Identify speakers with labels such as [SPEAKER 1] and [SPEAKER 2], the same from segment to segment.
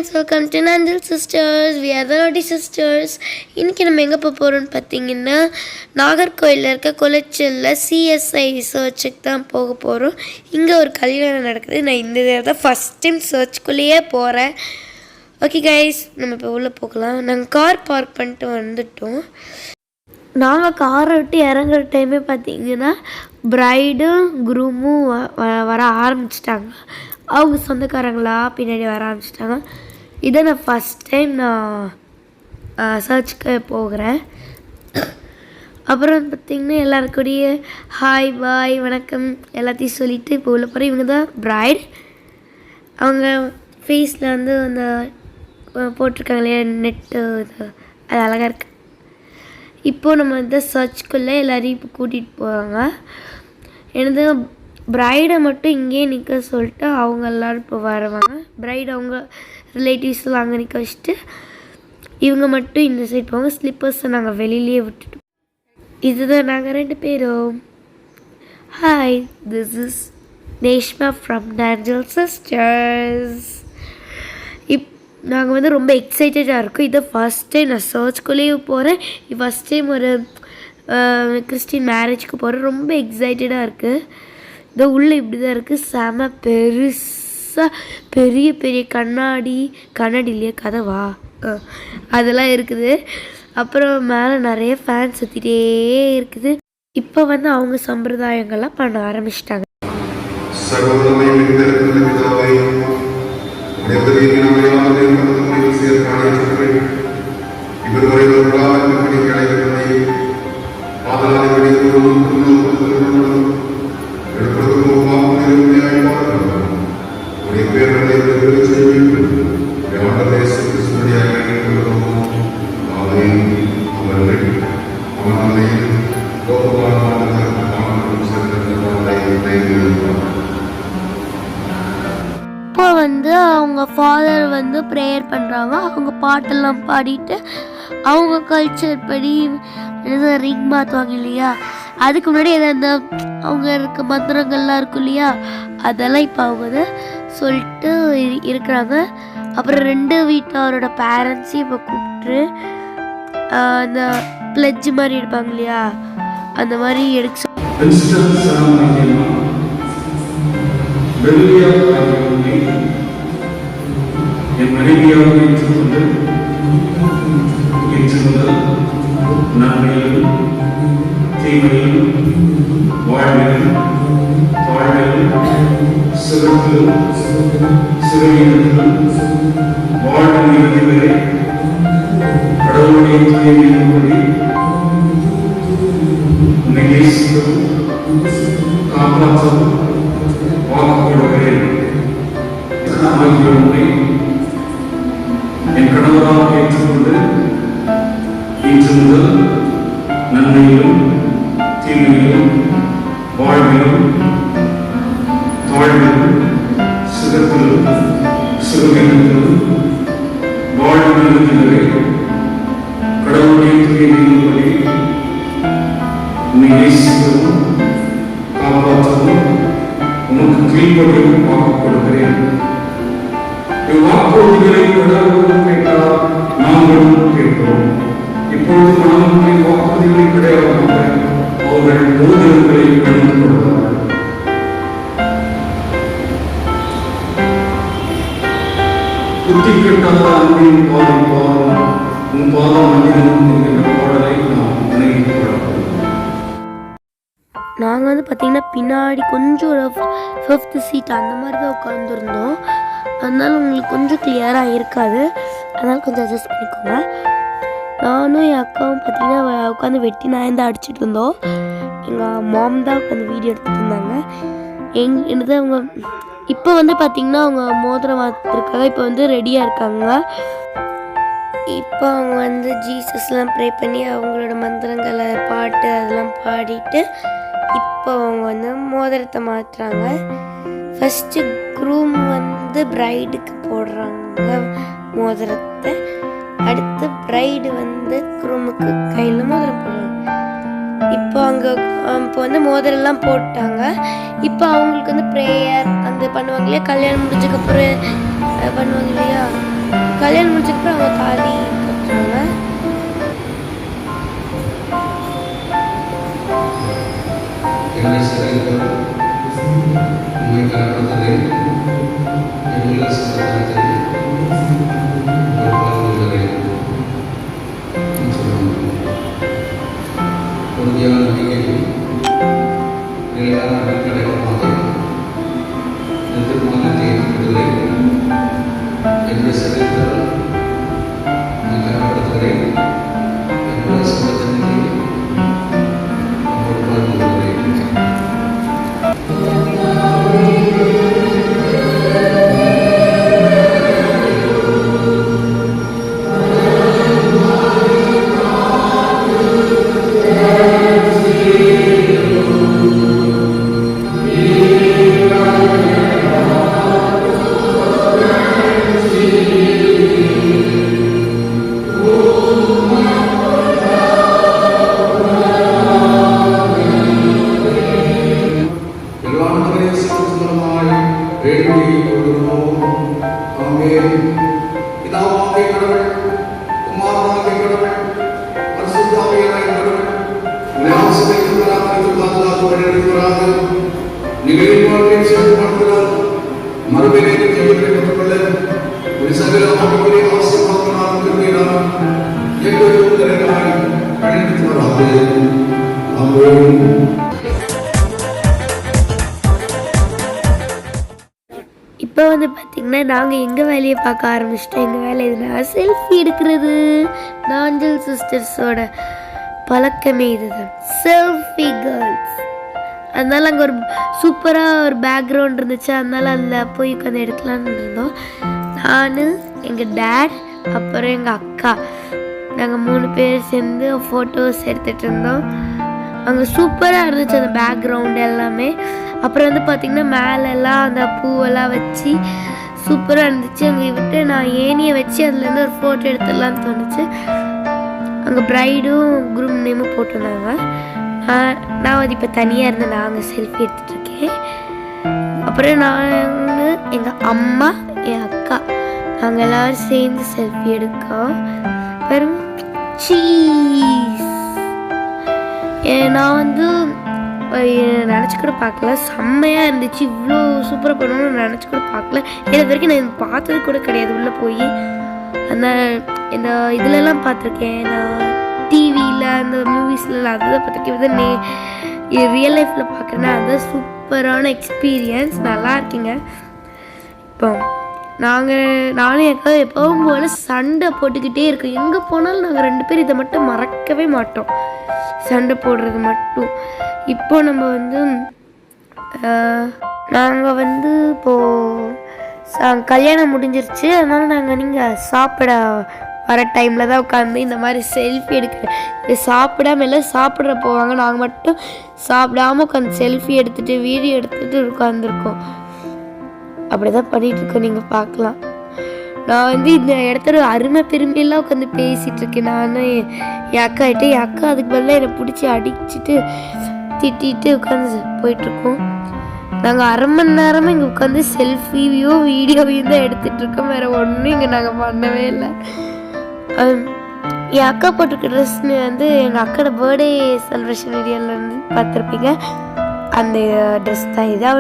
[SPEAKER 1] Friends, welcome to Nandhil sisters. We are the naughty sisters. இன்றைக்கி நம்ம எங்கே போகிறோம்னு பார்த்தீங்கன்னா, நாகர்கோயிலில் இருக்க குளச்சலில் சிஎஸ்ஐ சர்ச்சுக்கு தான் போக போகிறோம். இங்கே ஒரு கல்யாணம் நடக்குது. நான் இந்த தான் ஃபஸ்ட் டைம் சர்ச்சுக்குள்ளேயே போகிறேன். ஓகே கைஸ், நம்ம இப்போ உள்ளே போகலாம். நாங்கள் கார் பார்க் பண்ணிட்டு வந்துட்டோம். நாங்கள் காரை விட்டு இறங்குற டைமே பார்த்தீங்கன்னா ப்ரைடும் குரூமும் வர ஆரம்பிச்சிட்டாங்க. அவங்க சொந்தக்காரங்களா பின்னாடி வர ஆரம்பிச்சிட்டாங்க. இதை நான் ஃபஸ்ட் டைம் சர்ச்சுக்கு போகிறேன். அப்புறம் பார்த்திங்கன்னா எல்லாருக்கூடிய ஹாய் பாய் வணக்கம் எல்லாத்தையும் சொல்லிவிட்டு இப்போ உள்ள போகிறேன். இவங்க தான் ப்ரைட். அவங்க ஃபேஸில் வந்து அந்த போட்டிருக்காங்க இல்லையா நெட்டு, அது அழகாக இருக்குது. இப்போது நம்ம இந்த சர்ச்சுக்குள்ளே எல்லோரையும் இப்போ கூட்டிகிட்டு போகிறாங்க. எனது ப்ரைடை மட்டும் இங்கேயே நிற்க சொல்லிட்டு அவங்க எல்லோரும் இப்போ வருவாங்க. ப்ரைட் அவங்க ரிலேட்டிவ்ஸ்லாம் அங்கே நிற்க வச்சுட்டு இவங்க மட்டும் இந்த சைட் போவாங்க. ஸ்லிப்பர்ஸை நாங்கள் வெளியிலேயே விட்டுட்டு இதுதான் நாங்கள் 2 பேரும். Hi, this is Neshma from Nandhil sisters. நாங்கள் வந்து ரொம்ப எக்ஸைட்டடாக இருக்கோம். இதை ஃபஸ்ட் டைம் நான் சர்ச்சுக்குள்ளேயே போகிறேன். ஃபஸ்ட் டைம் ஒரு கிறிஸ்டின் மேரேஜ்க்கு போகிறேன். ரொம்ப எக்ஸைட்டடாக இருக்குது. இதோ உள்ளே இப்படி தான் இருக்குது. செம பெருசாக பெரிய பெரிய கண்ணாடி இல்லையா, கதவா அதெல்லாம் இருக்குது. அப்புறம் மேலே நிறைய ஃபேன் சுற்றிட்டே இருக்குது. இப்போ வந்து அவங்க சம்பிரதாயங்கள்லாம் பண்ண ஆரம்பிச்சிட்டாங்க. இப்போ வந்து அவங்க ஃபாதர் வந்து ப்ரேயர் பண்ணுறாங்க. அவங்க பாட்டெல்லாம் பாடிட்டு அவங்க கல்ச்சர் படி ரிங் மாற்றுவாங்க இல்லையா, அதுக்கு முன்னாடி அந்த அவங்க இருக்க மந்திரங்கள்லாம் இருக்கும் இல்லையா, அதெல்லாம் இப்போ அவங்க வந்து சொல்லிட்டு இருக்கிறாங்க. அப்புறம் 2 வீட்டாரோட பேரண்ட்ஸையும் இப்போ கூப்பிட்டு அந்த பிளட்ஜ் மாதிரி எடுப்பாங்க இல்லையா, அந்த மாதிரி எடுக்க
[SPEAKER 2] என் மனைவியாக ஏற்றுக்கொண்டு இன்று முதல் நன்மையிலும் தீமையிலும் வாழ்விலும் வாழ்விலும் சிறப்பிலும் சிறுவீனத்திலும் வாழ்வின் இறுதி வரை கடவுளுடைய தூய்மையின்படி உன்னை நேசிக்கவும் காப்பாற்றவும் வாக்கு கொடுக்கிறேன். உன்னை என் கணவராக ஏற்றுக்கொண்டு இன்று முதல் நன்மையிலும் தீமையிலும் வாழ்விலும் தாழ்விலும் சிறப்பிலும் சிறுவீனத்திலும் வாழ்விலும் கடவுளுடைய தூய்மையின்படி உன்னை நேசிக்கவும் காப்பாற்றவும் உனக்கு கீழ்ப்படியும் வாக்கு கொடுக்கிறேன். வாக்குறுதிகளை கடவுளும் கேட்டால் நாங்களும் கேட்கிறோம். இப்பொழுது மனமுறை வாக்குறுதிகளை கிடையாதாக அவர்கள் மோதல்களை கணிந்து கொள்வார்கள். புத்தி கெட்டாத அன்பின் பாதம் பாதம் உன் பாதம் மனிதனும் என்கின்ற பாடலை நாம் நினைத்து கொள்ளப்போம்.
[SPEAKER 1] நாங்கள் வந்து பார்த்திங்கன்னா பின்னாடி கொஞ்சம் ஒரு 5th சீட் அந்த மாதிரி தான் உட்காந்துருந்தோம். அதனால் உங்களுக்கு கொஞ்சம் கிளியராக இருக்காது, அதனால் கொஞ்சம் அட்ஜஸ்ட் பண்ணிக்கோங்க. நானும் என் அக்காவும் பார்த்திங்கன்னா உட்காந்து வெட்டி நாயந்தான் அடிச்சுட்டு இருந்தோம். எங்கள் மாம் தான் உட்காந்து வீடியோ எடுத்துகிட்டு இருந்தாங்க. என்னது அவங்க இப்போ வந்து பார்த்திங்கன்னா அவங்க மோதிரம் மாற்றிருக்காங்க. இப்போ வந்து ரெடியாக இருக்காங்க. இப்போ அவங்க வந்து ஜீசஸ்லாம் ப்ரே பண்ணி அவங்களோட மந்திரங்களை பாட்டு அதெல்லாம் பாடிட்டு இப்போ அவங்க வந்து மோதிரத்தை மாற்றுறாங்க. ஃபஸ்ட்டு க்ரூம் வந்து ப்ரைடுக்கு போடுறாங்க மோதிரத்தை. அடுத்து ப்ரைடு வந்து க்ரூமுக்கு கையில் மோதிரம் போடுறாங்க. இப்போ அங்கே இப்போ வந்து மோதிரம்லாம் போட்டாங்க. இப்போ அவங்களுக்கு வந்து ப்ரேயர் அந்த பண்ணுவாங்க இல்லையா, கல்யாணம் முடிஞ்சதுக்கப்புறம் பண்ணுவாங்க இல்லையா, கல்யாணம் முடிச்சதுக்கு அவங்க தாலி கட்டுறாங்க. இப்போ வந்து பார்த்திங்கன்னா நாங்கள் எங்கள் வேலையை பார்க்க ஆரம்பிச்சிட்டோம். எங்கள் வேலை எதுனா செல்ஃபி எடுக்கிறது. நாஞ்சல் சிஸ்டர்ஸோட பழக்கமே இதுதான், செல்ஃபி கேர்ள்ஸ். அதனால அங்கே ஒரு சூப்பராக ஒரு பேக்ரவுண்ட் இருந்துச்சு, அதனால அதில் போய் உட்காந்து எடுக்கலான்னு இருந்தோம். நான், எங்கள் டேட், அப்புறம் எங்கள் அக்கா, நாங்கள் 3 பேர் சேர்ந்து ஃபோட்டோஸ் எடுத்துகிட்டு இருந்தோம். அங்கே சூப்பராக இருந்துச்சு அந்த பேக்ரவுண்ட் எல்லாமே. அப்புறம் வந்து பார்த்திங்கன்னா மேலெல்லாம் அந்த பூவெல்லாம் வச்சு சூப்பராக இருந்துச்சு. அங்கே விட்டு நான் ஏனியை வச்சு அதுலேருந்து ஒரு ஃபோட்டோ எடுத்துடலான்னு தோணுச்சு. அங்கே ப்ரைடும் குரூம் நேமும் போட்டிருந்தாங்க. நான் வந்து இப்போ தனியாக இருந்து நாங்கள் செல்ஃபி எடுத்துகிட்ருக்கேன். அப்புறம் நான், எங்கள் அம்மா, என் அக்கா, நாங்கள் எல்லோரும் சேர்ந்து செல்ஃபி எடுக்கோம். வெறும் சீஸ். நான் வந்து நினச்சி கூட பார்க்கல, செம்மையாக இருந்துச்சு. இவ்வளோ சூப்பராக பண்ணணும்னு நினச்சி கூட பார்க்கல. இது வரைக்கும் நான் பார்த்தது கூட கிடையாது. உள்ளே போய் அந்த இந்த இதிலெல்லாம் பார்த்துருக்கேன், நான் டிவியில் அந்த மூவிஸ்லாம் அதுதான் பார்த்துருக்கேன். ரியல் லைஃப்பில் பார்க்குறேன்னா அதுதான் சூப்பரான எக்ஸ்பீரியன்ஸ். நல்லா இருக்குங்க. இப்போ நானும் எக்கா எப்பவும் போல் சண்டை போட்டுக்கிட்டே இருக்கோம். எங்கே போனாலும் நாங்கள் 2 பேர் இதை மட்டும் மறக்கவே மாட்டோம், சண்டை போடுறது மட்டும். இப்போ நம்ம வந்து நாங்கள் வந்து இப்போது கல்யாணம் முடிஞ்சிருச்சு. அதனால் நீங்கள் சாப்பிட வர டைமில் தான் உட்காந்து இந்த மாதிரி செல்ஃபி எடுக்கிறேன். சாப்பிடாம எல்லாம் சாப்பிட்ற போவாங்க, நாங்கள் மட்டும் சாப்பிடாமல் உட்காந்து செல்ஃபி எடுத்துகிட்டு வீடியோ எடுத்துகிட்டு உட்காந்துருக்கோம். அப்படி தான் பண்ணிகிட்ருக்கோம், நீங்கள் பார்க்கலாம். நான் வந்து இந்த இடத்துல அருமை பெருமையெல்லாம் உட்காந்து பேசிகிட்ருக்கேன். நான் என் அக்கா ஆகிட்டு, என் அக்கா அதுக்கு பதிலாக என்னை பிடிச்சி அடிச்சுட்டு திட்டிட்டு உட்காந்து போயிட்டுருக்கோம். நாங்கள் 1/2 மணி நேரமாக இங்கே உட்காந்து செல்ஃபியோ வீடியோவையும் தான் எடுத்துகிட்ருக்கோம். வேறு ஒன்றும் இங்கே நாங்கள் பண்ணவே இல்லை. என் அக்கா போட்டிருக்க ட்ரெஸ் வந்து எங்கள் அக்காவோட பர்த்டே செலிப்ரேஷன் வீடியோலேருந்து பார்த்துருப்பீங்க. அந்த ட்ரெஸ் தான் இது.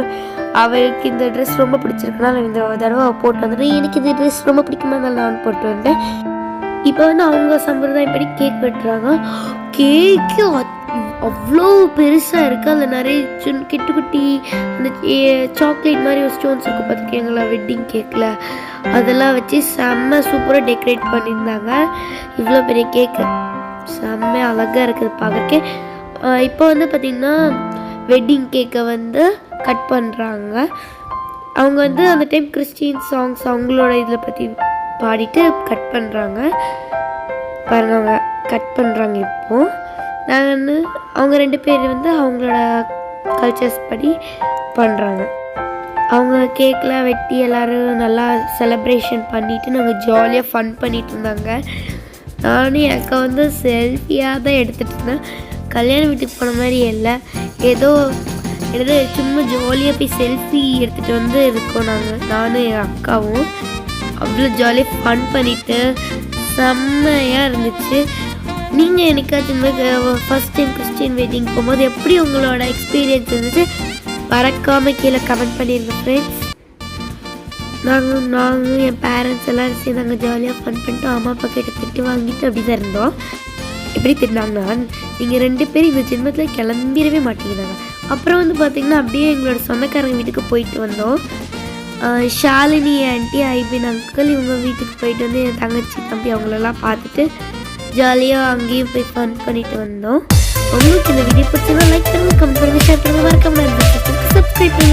[SPEAKER 1] அவளுக்கு இந்த ட்ரெஸ் ரொம்ப பிடிச்சிருக்குனால இந்த தடவை போட்டு வந்துட்டேன். எனக்கு இந்த ட்ரெஸ் ரொம்ப பிடிக்குமா இருந்தாலும் நான் போட்டு வந்தேன். இப்போ வந்து அவங்க சம்பிரதாயப்படி கேக் வெட்டுறாங்க. கேக்கு அவ்வளோ பெருசாக இருக்குது. அதில் நிறைய கிட்டு குட்டி அந்த சாக்லேட் மாதிரி ஒரு ஸ்டோன்ஸ் இருக்குது பார்த்துருக்கீங்களா வெட்டிங் கேக்கில், அதெல்லாம் வச்சு செம்ம சூப்பராக டெக்கரேட் பண்ணியிருந்தாங்க. இவ்வளோ பெரிய கேக்கு செம்ம அழகாக இருக்குது பார்க்குறக்கே. இப்போ வந்து பார்த்திங்கன்னா வெட்டிங் கேக்கை வந்து கட் பண்ணுறாங்க. அவங்க வந்து அந்த டைம் கிறிஸ்டின் சாங்ஸ் அவங்களோட இதில் பற்றி பாடிட்டு கட் பண்ணுறாங்க. பாருங்க அவங்க கட் பண்ணுறாங்க. இப்போது அவங்க 2 பேர் வந்து அவங்களோட கல்ச்சர்ஸ் படி பண்ணுறாங்க. அவங்க கேக்லாம் வெட்டி எல்லோரும் நல்லா செலிப்ரேஷன் பண்ணிவிட்டு நாங்கள் ஜாலியாக ஃபன் பண்ணிகிட்டு இருந்தாங்க. நானும் என் அக்கா வந்து செல்ஃபியாக தான் எடுத்துகிட்டு இருந்தேன். கல்யாண வீட்டுக்கு போன மாதிரி இல்லை, ஏதோ சும்மா ஜாலியாக போய் செல்ஃபி எடுத்துகிட்டு வந்து இருக்கோம் நானும் என் அக்காவும். அவ்வளோ ஜாலியாக ஃபன் பண்ணிவிட்டு செம்மையாக இருந்துச்சு. நீங்கள் எனக்காச்சும் ஃபஸ்ட் டைம் கிறிஸ்டியன் வெட்டிங் போகும்போது எப்படி உங்களோட எக்ஸ்பீரியன்ஸ் இருந்துச்சு மறக்காமல் கீழே கமெண்ட் பண்ணிடுங்க ஃப்ரெண்ட்ஸ். நாங்கள் என் பேரண்ட்ஸ் எல்லோரும் சேர்ந்து நாங்கள் ஜாலியாக ஃபன் பண்ணிட்டு அம்மா அப்பா கிட்ட திட்டு வாங்கிட்டு அப்படி தான் இருந்தோம். எப்படி திட்டினாங்கன்னா, நீங்கள் 2 பேரும் இந்த ஜென்மத்தில் கிளம்பிடவே மாட்டேங்கிறாங்க. அப்புறம் வந்து பார்த்திங்கன்னா அப்படியே எங்களோட சொந்தக்காரங்க வீட்டுக்கு போயிட்டு வந்தோம். ஷாலினி ஆண்டி, ஐபின் அங்கிள் இவங்க வீட்டுக்கு போயிட்டு வந்து என் தங்கச்சி தம்பி அவங்களெல்லாம் பார்த்துட்டு ஜாலியாக அங்கேயும் போய் ஃபன் பண்ணிட்டு வந்தோம். உங்களுக்கு இந்த வீடியோ பிடிச்சதா லைக் பண்ணுங்கள், கமெண்ட் பண்ணுங்கள், ஷேர் பண்ணுங்கள், மறக்காம சப்ஸ்கிரைப் பண்ணுங்கள்.